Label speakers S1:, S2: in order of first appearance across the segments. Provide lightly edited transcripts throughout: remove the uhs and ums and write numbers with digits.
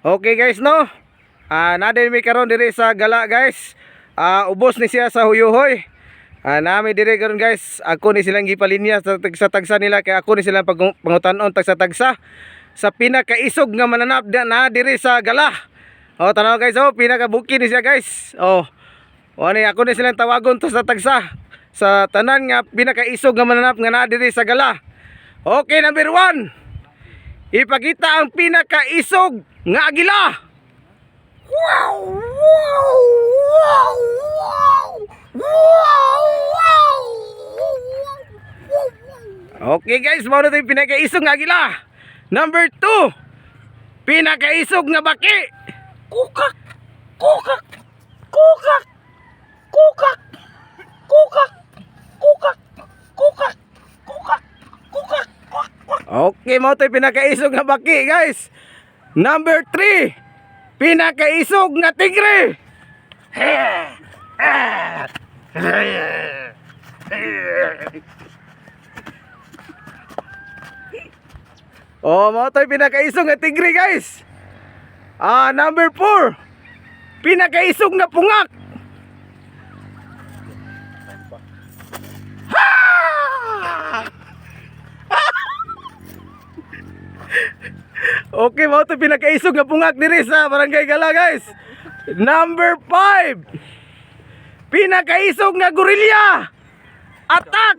S1: Okay guys no. Nadin mi karon diri sa gala guys. Ubos ni siya sa huyuhoy. Nami diri karon guys. Ako ni silang gipalinya sa tagsa nila kay ako ni silang pangutan-on tagsa sa pinakaisog nga mananap na diri sa gala. Tanaw guys pinakabuki ni siya guys. Ani ako ni silang tawagon to sa tagsa sa tanan nga pinakaisog nga mananap nga na diri sa gala. Okay, number 1. Ipakita ang pinakaisog nga agila. Wow! Wow! Wow! Wow! Wow! Okay guys, mao na 'yung pinakaisog nga agila. Number 2. Pinakaisog nga baki. Kukak! Kukak! Kukak! Kukak! Kukak! Kukak! Kukak! Kukak! Kukak! Okay, mo ito pinakaisog nga baki guys. Number 3. Pinakaisog nga tigre. Mo ito pinakaisog nga tigre guys. Number 4. Pinakaisog nga pungak. Okay, mo ito pinakaisog nga pungak diri sa Barangay Gala guys. Number 5. Pinakaisog nga gorilya. Attack.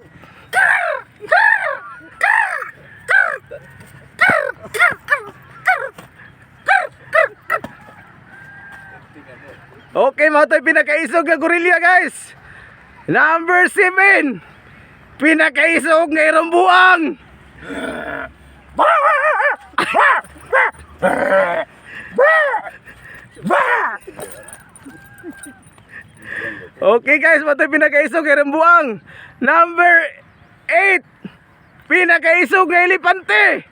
S1: Okay, mo ito pinakaisog nga gorilya guys. Number 7. Pinakaisog nga irumbuang. Okay guys, mo ito pinakaisog nga irumbuang. Number 8. Pinakaisog nga elepante.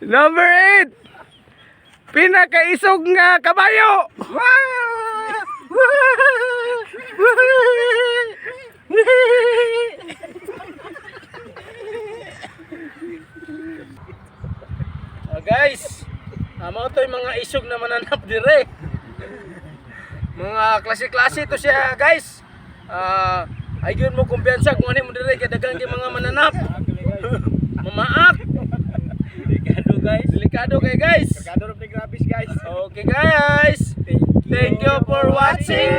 S1: Number 8. Pinakaisog nga kabayo. Guys, mao to yung mga isog na mananap dire. Mga klase-klase to siya guys. Ayun mo kumpiyansa kung ano mo dire kay daghang mga mananap. Mamaak. Delikado guys. Delikado kay guys. Delikado rin grabis guys. Okay guys. Thank you for watching.